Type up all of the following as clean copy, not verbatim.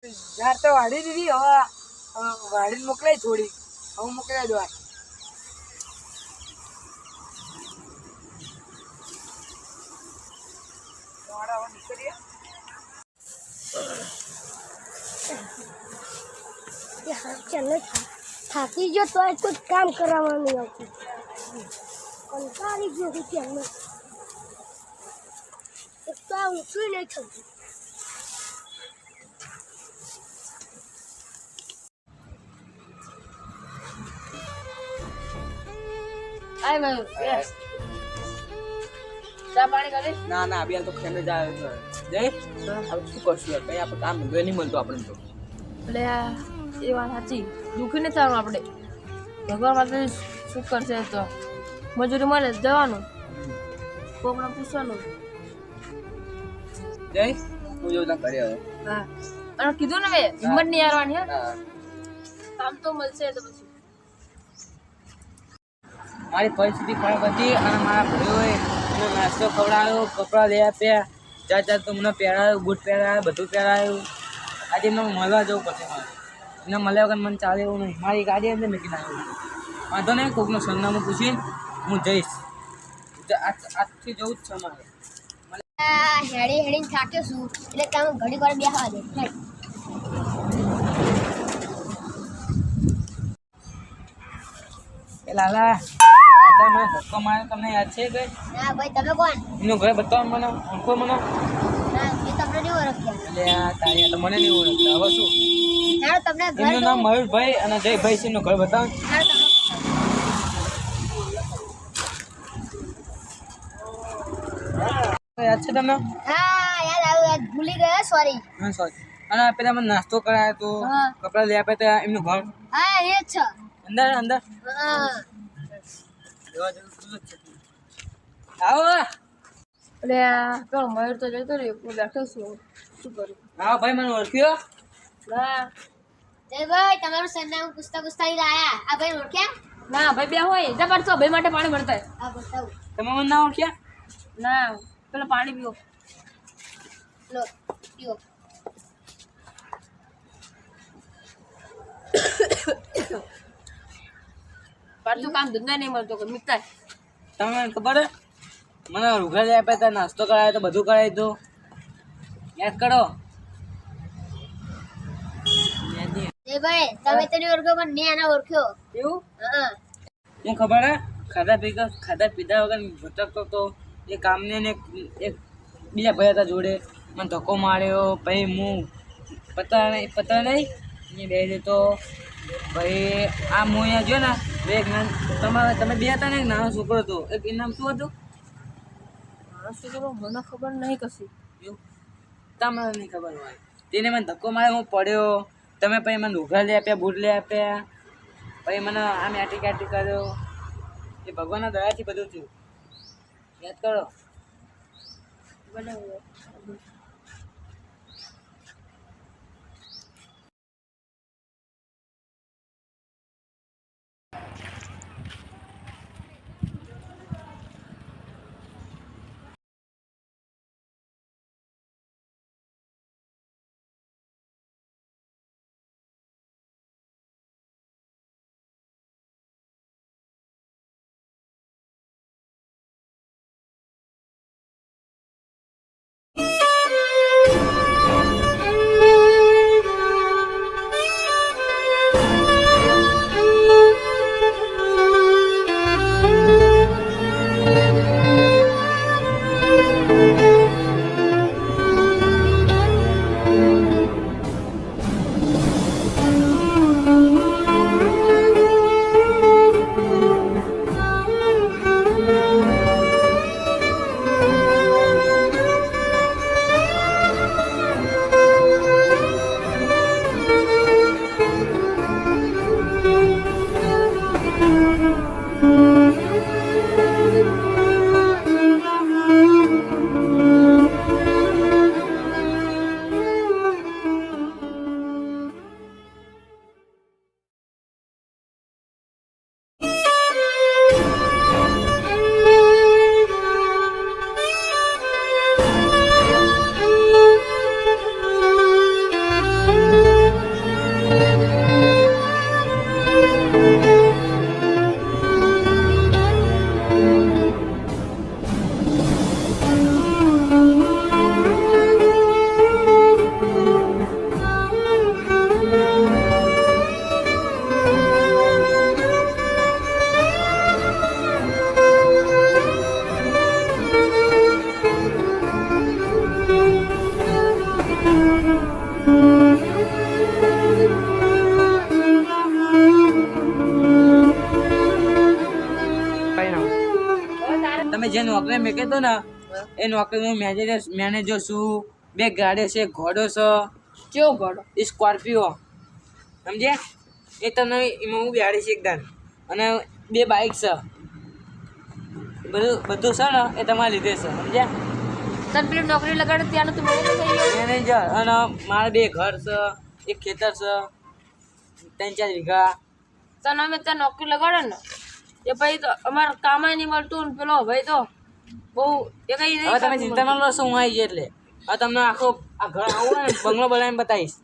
યાર તો વાડી દીધી હવે વાડીને મોકલાય થોડી હવે મોકલાય દો ચાલો થાકી ગયો તો આજ કોઈ કામ કરાવવા નહીં આવતું કંટાળી ગયો હું ત્યાં એક તો આ ઊંચું નહીં થતું આય ભાઈ ચા પાણી કરી ના ના અભી તો ખેમે જાય છે જય હવે શું કરશું યાર કઈ આપણે કામ ધંધો નહીં મળતો આપણે તો એટલે એ વાત સાચી દુઃખી નહીં થવાનું આપણે ભગવાન માટે શું કરશે તો મજૂરી મળે જવાનું કોકને પૂછવાનું જય હું જો તા કરે હવે હા અને કીધું ને મેં હિંમત નહીં હારવાની હે કામ તો મળશે તો પછી મારી પરિસ્થિતિ ખરાબ હતી અને મારા ભાઈઓએ મને નાસ્તો ખવડાવ્યો કપડાં લઈ આપ્યા ચાર તો મને પહેરાવ્યું બૂટ પહેરાવ્યું બધું પહેરાવ્યું આજે મને મળવા જવું પડશે મારે એને મળ્યા વગર મને ચાલે એવું નહીં મારી ગાડી અંદર મૂકી નાખ્યું વાંધો નહીં કોકનું સરનામું પૂછીને હું જઈશ આજથી જવું જ છે મારે હેડી હેડીને થાક્યો છું એટલે કામ ઘડી વાર બેસવા દે એ લાલા મને ધક્કો માર્યો તમને યાદ છે કે ના ભાઈ તમે કોણ એનું ઘરે બતાવો મને ઓળખો મને ના એ તમને નહીં ઓળખ્યા એટલે આ તારી તો મને નહીં ઓળખતા હવે શું હાલો તમને ઘર એમનું નામ મયુરભાઈ અને જયભાઈ છે એનું ઘર બતાવો હાલો તમને યાદ છે તમને હા યાદ આવ્યું યાદ ભૂલી ગયા સોરી હા સોરી અને પેલા મને નાસ્તો કરાયો તો હા. કપડાં લઈ આપ્યા હતા એમનું ઘર હા એ જ છે અંદર અંદર હા જોવા જેવું બધું જ છે આવો એટલે પેલો મયુર તો જતો રહ્યો હું બેઠો છું શું કરું આવો ભાઈ મને ઓળખ્યો ના જય ભાઈ તમારું સરનામું પૂછતા પૂછતા અહીં આયા આ ભાઈ ઓળખ્યા ના ભાઈ બે હોય જબરદસ્ત ભાઈ માટે પાણી ભરતા હા બતાવું તમે મને ના ઓળખ્યા ના પેલો પાણી પીવો લો પીઓ પાછું કામ ધંધા નહીં મળતો કે મિત્ર તમને ખબર હે મને રૂઘા લઈ આપ્યા હતા નાસ્તો કરાયો તો બધું કરાવ્યું હતું યાદ કરો જય ભાઈ તમે તેની ઓળખ્યો પણ મેં આને ઓળખ્યો એવું હા હું ખબર હે ખાધા પીધા વગર ભટકતો તો એ કામને ને એક બીજા ભાઈ હતા જોડે મને ધક્કો માર્યો પછી હું પતા નહીં અહીંયા બે દેતો ભાઈ આ હું અહીંયા જો ને બે તમે બે હતા ને એક નાનો છોકરો હતો એક એનું નામ શું હતું માણસ તો ચલો મને ખબર નહીં કશી એવું તમને નહીં ખબર હોય તેને મને ધક્કો માર્યો હું પડ્યો તમે પછી મને ઉઘા લઈ આપ્યા બૂટ લઈ આપ્યા પછી મને આમ આટી કાટી કર્યો એ ભગવાનના દયાથી બધું થયું યાદ કરો બરાબર નોકરી મેં કહેતો ને એ નોકરીનો મેનેજર છું. 2 ગાડી છે, ઘોડો છે, કેવો ઘોડો? સ્કોર્પિયો, સમજ્યા? એ તમને એમાં હું બેહાડીશ એકદમ. અને 2 બાઇક છે, બધું છે ને એ તમારે લીધે છે, સમજ્યા? તને પેલી નોકરી લગાડે ત્યાંનું તું મેનેજર થઈ ગયો? મેનેજર. અને મારે 2 ઘર છે, 1 ખેતર છે, 3-4 વીઘા. તને અમે ત્યાં નોકરી લગાડે ને એ પછી તો અમારે કામ નહીં મળતું ને પેલો ભાઈ તો બહુ એ કઈ હવે તમે ચિંતા ન લો, શું હું આવી ગઈ એટલે હવે તમને આખો આ ઘર આવું ને બંગલો બનાવીને બતાવીશ.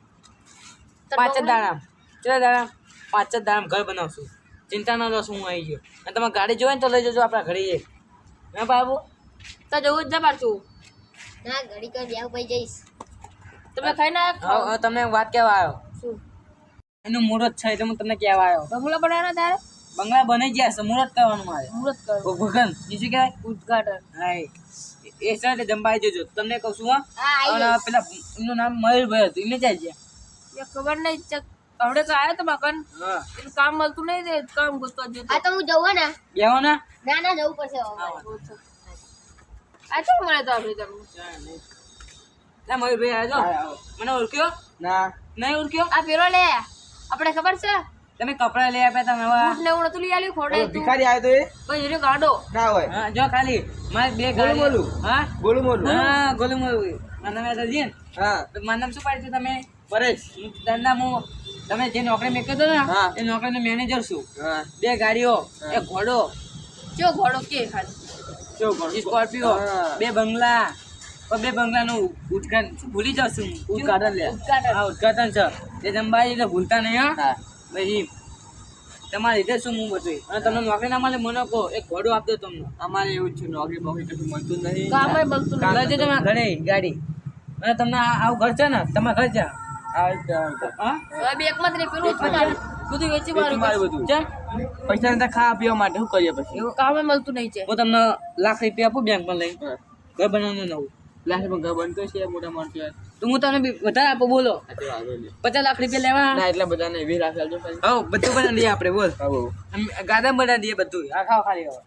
5 જ દાડા, કેટલા દાડા? 5 જ દાડા ઘર બનાવશું. ચિંતા ન લો, શું હું આવી ગયો. અને તમે ગાડી જોવે ને તો લઈ જજો આપણા ઘરે. હા બાબુ, તો જવું જ પાછું. ના ઘડી કર જાવ ભાઈ જઈશ. તમે ખાઈને આવ્યા? હવે તમને વાત કહેવા આવ્યો. શું એનું મુહૂર્ત છે એટલે હું તમને કહેવા આવ્યો. બંગલો બનાવ્યો તારે? બંગલા બની ગયા છે, મુહૂર્ત કરવાનું મારે. મુહૂર્ત કરો, ભગવાન એ શું કહેવાય? ઉદઘાટન. હા એ છે એટલે જંબાઈ જજો. તમને કહું છું. હા, હા. અને પેલા એમનું નામ મયુરભાઈ હતું, એમને ચાલી ગયા. એ ખબર નહીં હવડે તો આવ્યો તો મકાન હા, એનું કામ મળતું નહીં તે કામ ગોતવા જતો. આ તો હું જવું ને. બેહો ને. ના ના જવું પડશે હવે. આ શું મળે તો આપણે તમને? ના મયુરભાઈ આવ્યો. મને ઓળખ્યો? ના નહીં ઓળખ્યો? આ પેલો લે આપણે ખબર છે તમે કપડા લઈ આપ્યા તમે હવે. બૂટ ને એવું નતું લઈ આલ્યું ખોડે તું ભિખારી આવ્યો તો એ પછી એનો ગાડો ના હોય. હા, જો ખાલી મારે 2 ગાડી. બોલું. હા બોલું બોલું. હા, ગોલું મોલું. મારું નામ યાદ ને? હા તો મારું નામ શું પાડ્યું તમે? પરેશ. ધંધા હું તમે જે નોકરી મેં કીધું ને હા. એ નોકરીનો મેનેજર છું. હા 2 ગાડીઓ, 1 ઘોડો, કયો ઘોડો કે ખાલી કેવું કરું? સ્કોર્પિયો, હા. 2 બંગલા. પણ 2 બંગલાનું ઉદ્ઘાટન ભૂલી જાઉં છું હું. ઉદ્ઘાટન લે. ઉદઘાટન. હા, ઉદ્ઘાટન છે. એ જંબાઈ એટલે ભૂલતા નહીં. હા, હા પછી તમારી રીતે શું હું બધું. અને તમને નોકરી ના મળે મને કહો, 1 ઘોડો આપી દો તમને. અમારે એવું જ છે, નોકરી બોકરી કશું મળતું નહીં. કામ મળતું નહીં. લઈ જજો તમારા ઘરે ગાડી. અને તમને આવું ઘર છે ને તમારા ઘર છે. આવે છે, આવે છે. હા, હવે બે એકમાં જ નહીં પેલું બધું વેચી વેચી મારું બધું. કેમ? પૈસા નતા ખાવા પીવા માટે શું કરીએ પછી? એવું કામ મળતું નહીં છે. હું તમને લાખ રૂપિયા આપું બેંકમાં લઈ ઘર બનાવવાનું નવું. લાસ્ટમાં ઘર બનતો છે મોટા માણસો યાર. તો હું તમને વધારે આપું, બોલો. આ તો વાંધો નહીં. 50 લાખ રૂપિયા લેવા. ના એટલા બધા નહીં, 20 રાખી આલજો ખાલી. હા, બધું બનાવી દઈએ આપણે, બોલ. હા ગાર્ડન બનાવી દઈએ બધું. આ ખાઓ ખાલી હવે.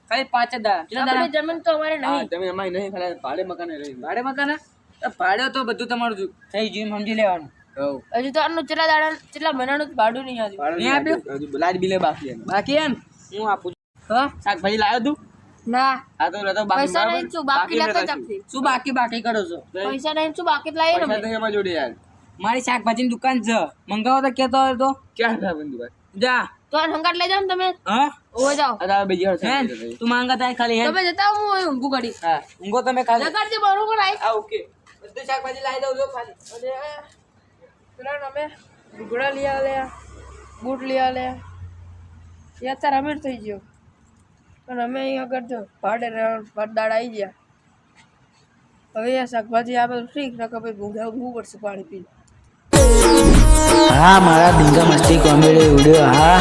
ખાલી 5 જ દાડા. કેટલા આપણી દાડા? જમીન તો અમારે હા નહીં. તમે અમારી નહીં ખાલી ભાડે મકાને રહી. ભાડે મકાન? ભાડે તો બધું તમારું થઈ ગયું, સમજી લેવાનું. હજુ તો આનું કેટલા દાડા કેટલા મહિનાનું ભાડું નહીં આવ્યું. નહીં આપ્યું? હજુ લાઈટ બિલે બાકી એમ. બાકી એમ હું આપું છું. હા શાકભાજી લાવ્યો તું? ના હા તો રહેતો બાકી પૈસા બરાબર? નહીં શું બાકી બાકી લેતો નતા જમતી. શું બાકી કરો છો? પૈસા નહીં શું બાકી જ લાવીએ ને પૈસા અમે. નહીં અમારી જોડે યાર. મારી શાકભાજીની દુકાન છે, મંગાવો તો કેતો હોય તો ક્યાં હતા બંધુ ભાઈ? જા. તો આ હંગાટ લઈ જાઓ ને તમે. હા, ઓવે જાઓ અરે બીજી વાર હે થઈ તું માંગા થાય ખાલી હે. તમે જતા હું અહીં ઊંઘું ઘડી હા, ઊંઘો તમે ખાલી. લગાડજે બરોબર આઈ. હા, ઓકે. બધું શાકભાજી લાવી દઉં છો ખાલી. અને પેલા અમે લુગડા લઈ આલ્યા બૂટ લઈ આલ્યા એ અત્યારે અમીર થઈ ગયો અને અમે અહીં આગળ જો ભાડે દાડા આવી ગયા. હવે આ શાકભાજી આ બધું ઠીક નકર ભાઈ ઊંઘવું પડશે પાણી પી. હા મારા ઢીંગા મસ્તી કોમેડી વિડીયો હા